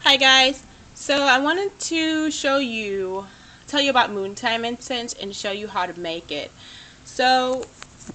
Hi guys, so I wanted to tell you about Moontime incense and show you how to make it. So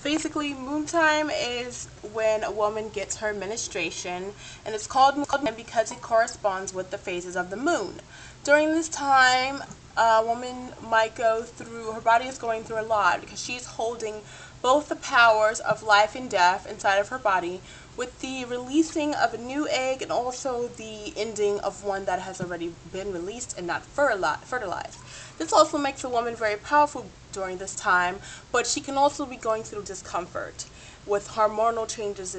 basically Moontime is when a woman gets her menstruation, and it's called Moontime because it corresponds with the phases of the moon. During this time, a woman might her body is going through a lot because she's holding both the powers of life and death inside of her body, with the releasing of a new egg and also the ending of one that has already been released and not fertilized. This also makes a woman very powerful during this time, but she can also be going through discomfort with hormonal changes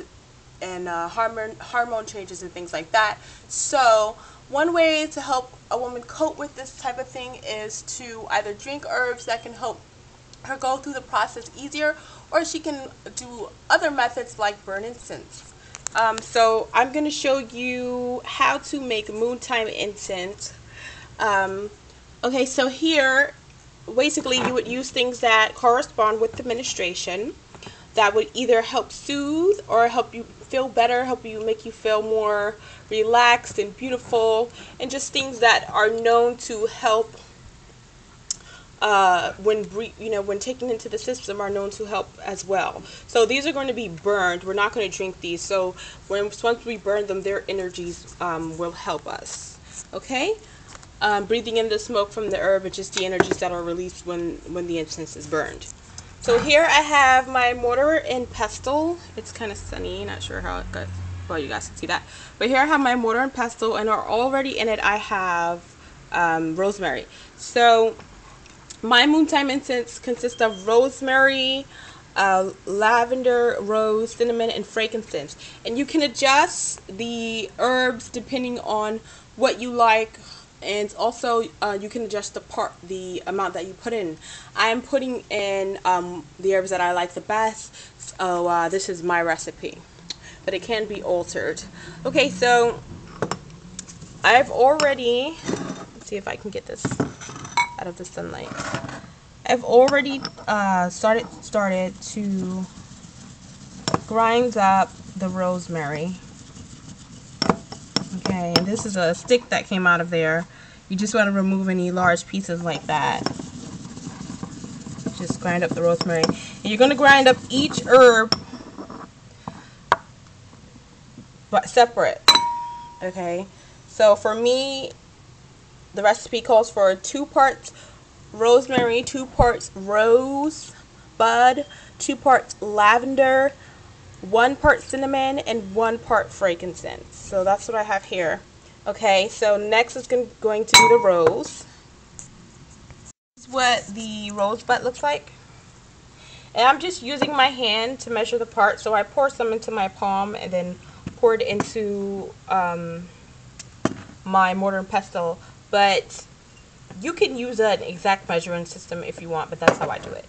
and hormone changes and things like that. So one way to help a woman cope with this type of thing is to either drink herbs that can help her go through the process easier, or she can do other methods like burn incense. So I'm going to show you how to make Moontime incense. Okay, so here, basically you would use things that correspond with the menstruation that would either help soothe or help you feel better, make you feel more relaxed and beautiful, and just things that are known to help when taken into the system, are known to help as well. So these are going to be burned. We're not going to drink these. So once we burn them, their energies will help us. Okay. Breathing in the smoke from the herb and just the energies that are released when the incense is burned. So here I have my mortar and pestle. It's kind of sunny, not sure how it got. Well, you guys can see that. But here I have my mortar and pestle, and already in it I have rosemary. So my Moontime incense consists of rosemary, lavender, rose, cinnamon, and frankincense. And you can adjust the herbs depending on what you like, and also you can adjust the amount that you put in. I'm putting in the herbs that I like the best, so this is my recipe, but it can be altered. Okay, so I've already, let's see if I can get this out of the sunlight. I've already started to grind up the rosemary. Okay, and this is a stick that came out of there. You just want to remove any large pieces like that. Just grind up the rosemary. And you're going to grind up each herb but separate. Okay, so for me, the recipe calls for 2 parts rosemary, 2 parts rose bud, 2 parts lavender, 1 part cinnamon, and 1 part frankincense. So that's what I have here. Okay, so next is going to be the rose. This is what the rose bud looks like. And I'm just using my hand to measure the part. So I pour some into my palm and then pour it into my mortar and pestle. But you can use an exact measuring system if you want, but that's how I do it.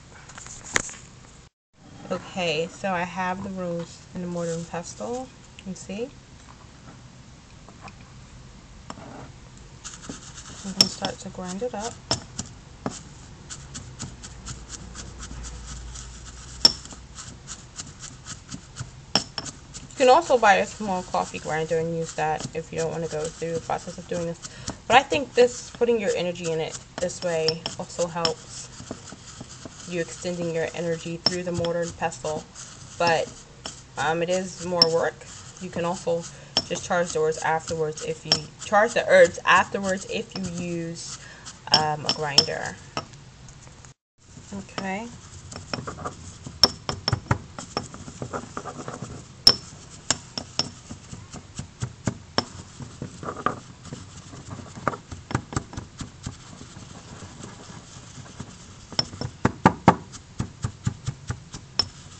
Okay, so I have the rose in the mortar and pestle. You can see. I'm going to start to grind it up. You can also buy a small coffee grinder and use that if you don't want to go through the process of doing this. But I think putting your energy in it this way also helps you extending your energy through the mortar and pestle. But it is more work. You can also just charge the herbs afterwards if you use a grinder. Okay.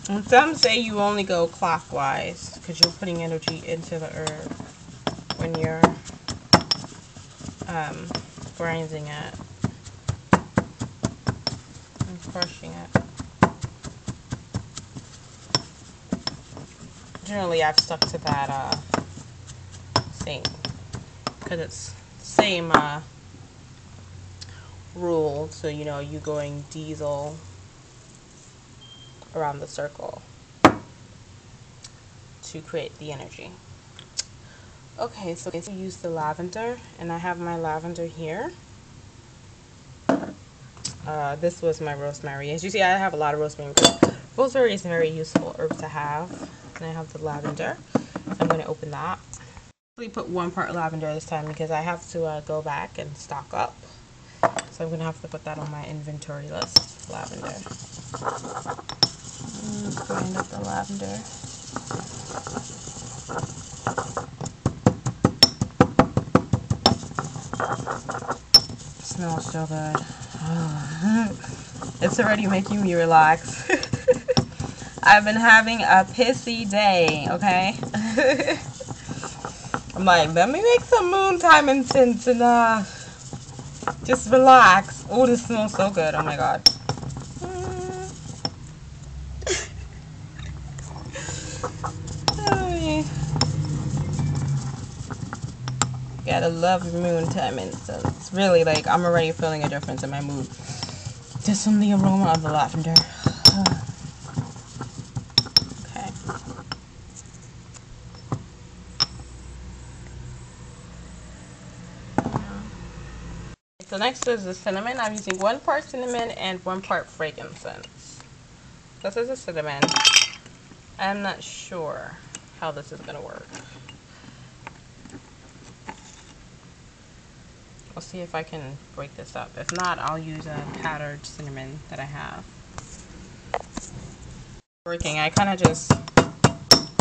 And some say you only go clockwise because you're putting energy into the herb when you're grinding it and crushing it. Generally, I've stuck to that same, because it's the same rule. So you know, you going diesel around the circle to create the energy. Okay, so we use the lavender, and I have my lavender here. This was my rosemary. As you see, I have a lot of rosemary because rosemary is a very useful herb to have. And I have the lavender. So I'm going to open that. I put 1 part lavender this time because I have to go back and stock up. So I'm going to have to put that on my inventory list. Lavender. Grind up the lavender. It smells so good. It's already making me relax. I've been having a pissy day, okay? I'm like, let me make some Moontime incense and just relax. Oh, this smells so good. Oh my god. Gotta love your Moontime incense. Really, like, I'm already feeling a difference in my mood just from the aroma of the lavender. Okay. So next is the cinnamon. I'm using 1 part cinnamon and 1 part frankincense. This is a cinnamon. I'm not sure how this is gonna work. I'll see if I can break this up. If not, I'll use a powdered cinnamon that I have. Working, I kind of just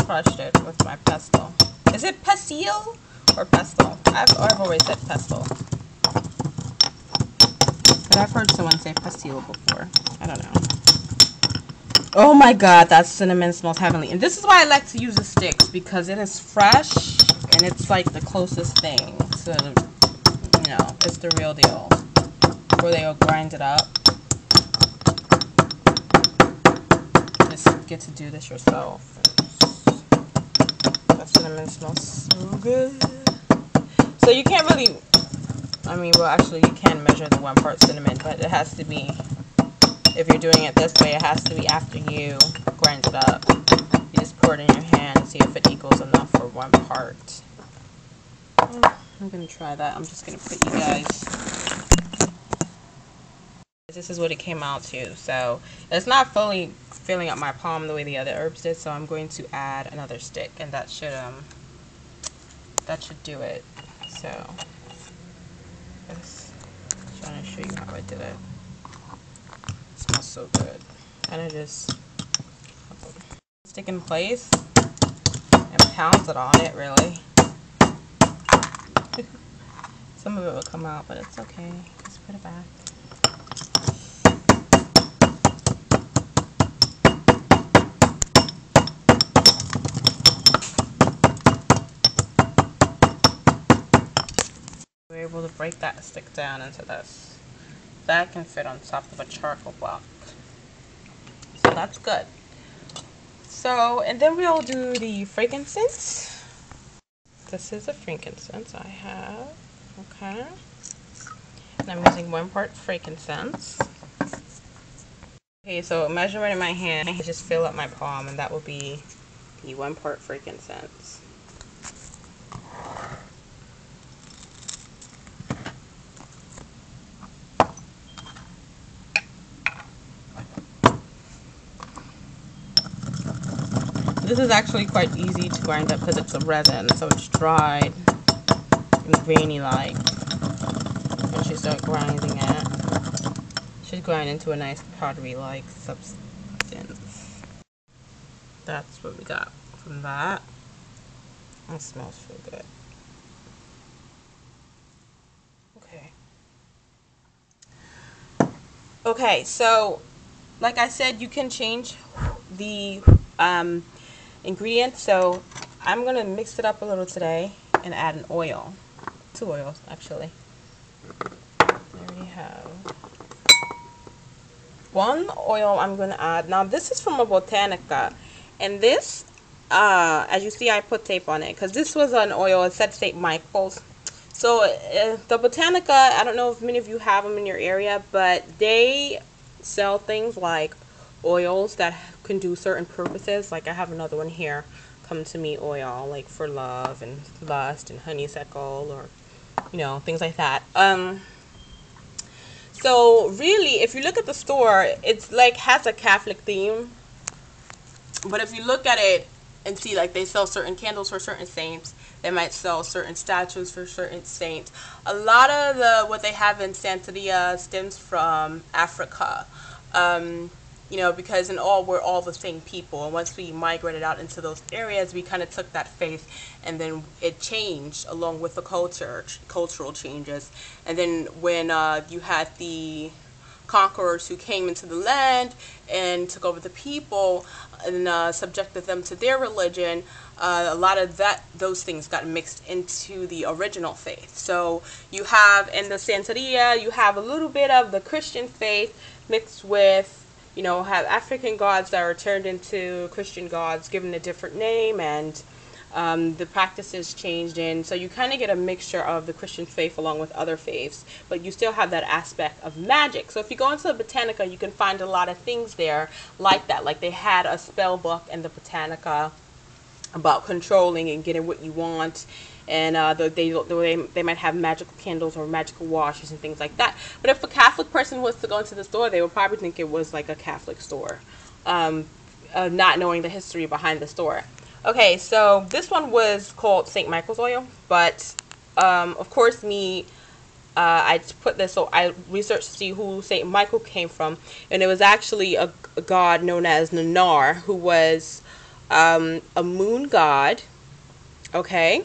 crushed it with my pestle. Is it pestle or pestle? I've always said pestle. But I've heard someone say pestle before. I don't know. Oh my god, that cinnamon smells heavenly. And this is why I like to use the sticks, because it is fresh and it's like the closest thing to, you know, it's the real deal. Where they'll grind it up. Just get to do this yourself. That cinnamon smells so good. So you can't really, I mean, well actually you can measure the 1 part cinnamon, but it has to be, if you're doing it this way, it has to be after you grind it up. You just pour it in your hand and see if it equals enough for 1 part. I'm going to try that. I'm just going to put you guys. This is what it came out to. So it's not fully filling up my palm the way the other herbs did. So I'm going to add another stick, and that should do it. So just trying to show you how I did it. It smells so good. And I just stick in place and pounce it on it, really. Some of it will come out, but it's okay. Just put it back. We're able to break that stick down into this. That can fit on top of a charcoal block. So that's good. So, and then we'll do the frankincense. This is a frankincense I have. Okay. And I'm using 1 part frankincense. Okay, so measuring in my hand, I just fill up my palm, and that will be the 1 part frankincense. This is actually quite easy to grind up because it's a resin, so it's dried and veiny like. Once you start grinding it, it should grind into a nice powdery like substance. That's what we got from that. It smells so good. Okay, so like I said, you can change the ingredients. So I'm gonna mix it up a little today and add an oil, 2 oils actually. I already have 1 oil I'm gonna add. Now this is from a Botanica, and this, as you see, I put tape on it because this was an oil. It said St. Michael's. So the Botanica, I don't know if many of you have them in your area, but they sell things like oils that can do certain purposes. Like I have another one here come to me oil, like for love and lust and honeysuckle, or things like that. So really, if you look at the store, it's like has a Catholic theme. But if you look at it and see, like, they sell certain candles for certain saints, they might sell certain statues for certain saints. A lot of what they have in Santeria stems from Africa. Because in all, we're all the same people. And once we migrated out into those areas, we kind of took that faith, and then it changed along with the cultural changes. And then when you had the conquerors who came into the land and took over the people and subjected them to their religion, a lot of those things got mixed into the original faith. So you have in the Santeria, you have a little bit of the Christian faith mixed with, have African gods that are turned into Christian gods, given a different name, and the practices changed in. So you kind of get a mixture of the Christian faith along with other faiths, but you still have that aspect of magic. So if you go into the Botanica, you can find a lot of things there like that. Like they had a spell book in the Botanica about controlling and getting what you want. And they might have magical candles or magical washes and things like that. But if a Catholic person was to go into the store, they would probably think it was like a Catholic store, not knowing the history behind the store. Okay, so this one was called St. Michael's oil, but of course I put this, so I researched to see who St. Michael came from, and it was actually a god known as Nanar, who was a moon god. Okay,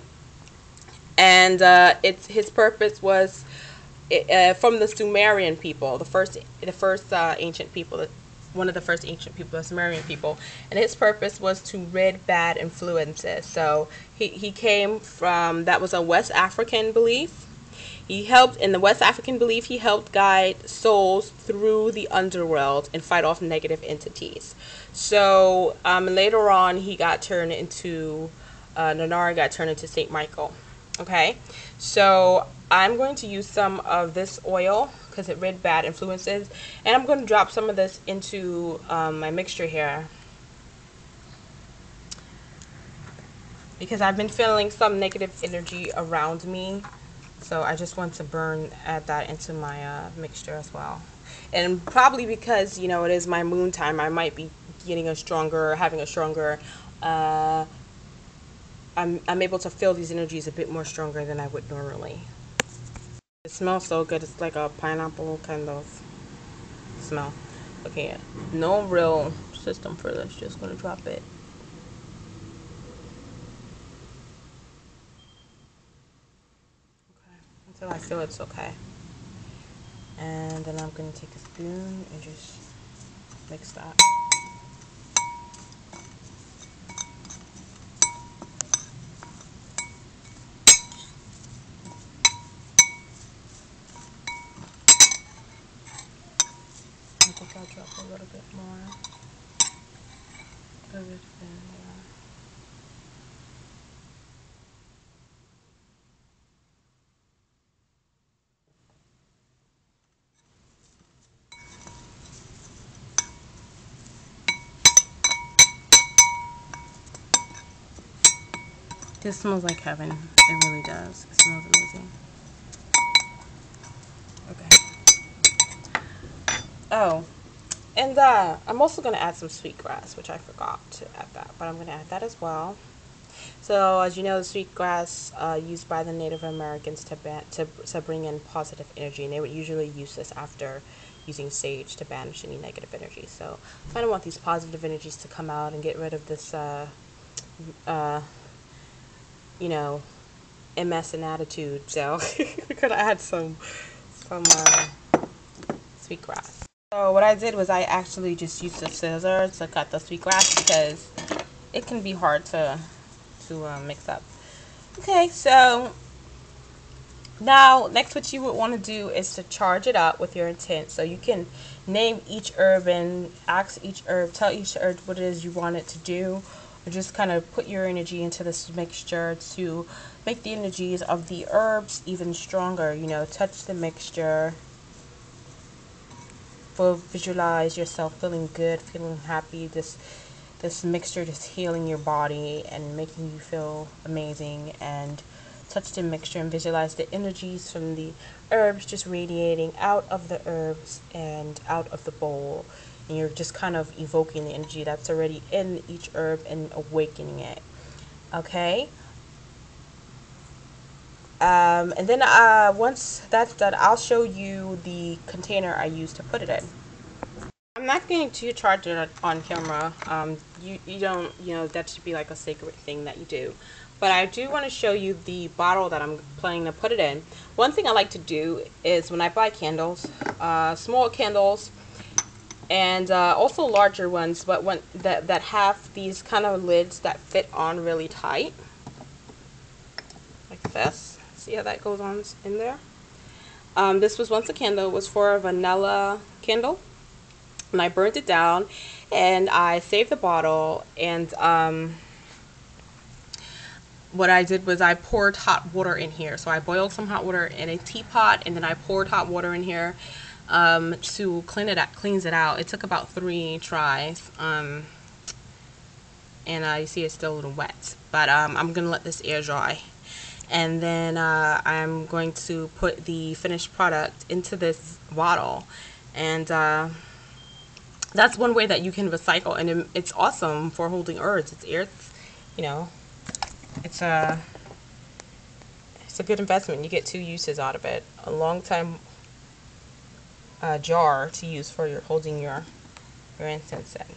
and his purpose was from the Sumerian people, the first ancient people, one of the first ancient people, the Sumerian people, and his purpose was to rid bad influences. So he came from, that was a West African belief. He helped, in the West African belief, he helped guide souls through the underworld and fight off negative entities. So later on, he got turned into, Nanar got turned into St. Michael. Okay, so I'm going to use some of this oil because it rid bad influences, and I'm going to drop some of this into my mixture here, because I've been feeling some negative energy around me. So I just want to add that into my mixture as well. And probably because, it is my moon time, I might be having a stronger, I'm able to feel these energies a bit more stronger than I would normally. It smells so good. It's like a pineapple kind of smell. Okay, no real system for this. Just going to drop it. Until I feel it's okay. And then I'm going to take a spoon and just mix that. I think I'll drop a little bit more. This smells like heaven. It really does. It smells amazing. Okay. Oh, and I'm also going to add some sweetgrass, which I forgot to add that, but I'm going to add that as well. So, as you know, the sweetgrass used by the Native Americans to bring in positive energy, and they would usually use this after using sage to banish any negative energy. So, I kind of want these positive energies to come out and get rid of this, MS and attitude. So, we're gonna add some sweetgrass. So, what I did was I actually just used a scissor to cut the sweetgrass because it can be hard to mix up. Okay, so now next what you would want to do is to charge it up with your intent. So you can name each herb and ask each herb, tell each herb what it is you want it to do, or just kind of put your energy into this mixture to make the energies of the herbs even stronger. Touch the mixture, visualize yourself feeling good, feeling happy, just this mixture just healing your body and making you feel amazing. And touch the mixture and visualize the energies from the herbs just radiating out of the herbs and out of the bowl. And you're just kind of evoking the energy that's already in each herb and awakening it. Okay. And then once that's done, I'll show you the container I use to put it in. I'm not going to charge it on camera. You don't, that should be like a sacred thing that you do. But I do want to show you the bottle that I'm planning to put it in. One thing I like to do is when I buy candles, small candles, and also larger ones, but that have these kind of lids that fit on really tight, like this. See how that goes on in there? This was once a candle. It was for a vanilla candle. And I burnt it down, and I saved the bottle, and what I did was I poured hot water in here. So I boiled some hot water in a teapot, and then I poured hot water in here to cleanse it out. It took about 3 tries, and you see it's still a little wet, but I'm gonna let this air dry, and then I'm going to put the finished product into this bottle. And that's one way that you can recycle, and it's awesome for holding herbs. It's air, it's a good investment. You get 2 uses out of it. A long time jar to use for holding your incense in.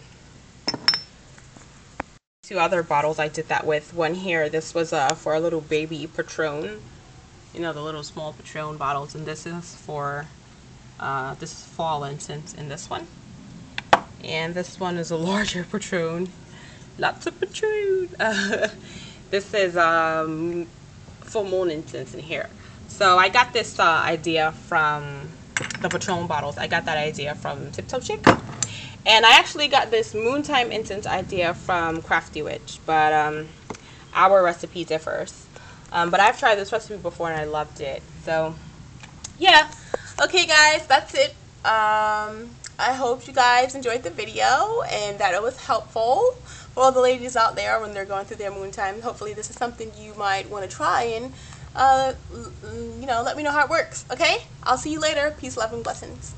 2 other bottles I did that with. One here, this was for a little baby Patron, the little small Patron bottles, and this is for this is fall incense in this one. And this one is a larger Patron. Lots of Patron. This is full moon incense in here. So I got this idea from the Patron bottles. I got that idea from Tiptoe Chick. And I actually got this Moontime incense idea from Crafty Witch. But our recipe differs. But I've tried this recipe before and I loved it. So yeah. Okay guys, that's it. I hope you guys enjoyed the video and that it was helpful for all the ladies out there when they're going through their moon time. Hopefully this is something you might want to try, and let me know how it works. Okay, I'll see you later. Peace, love, and blessings.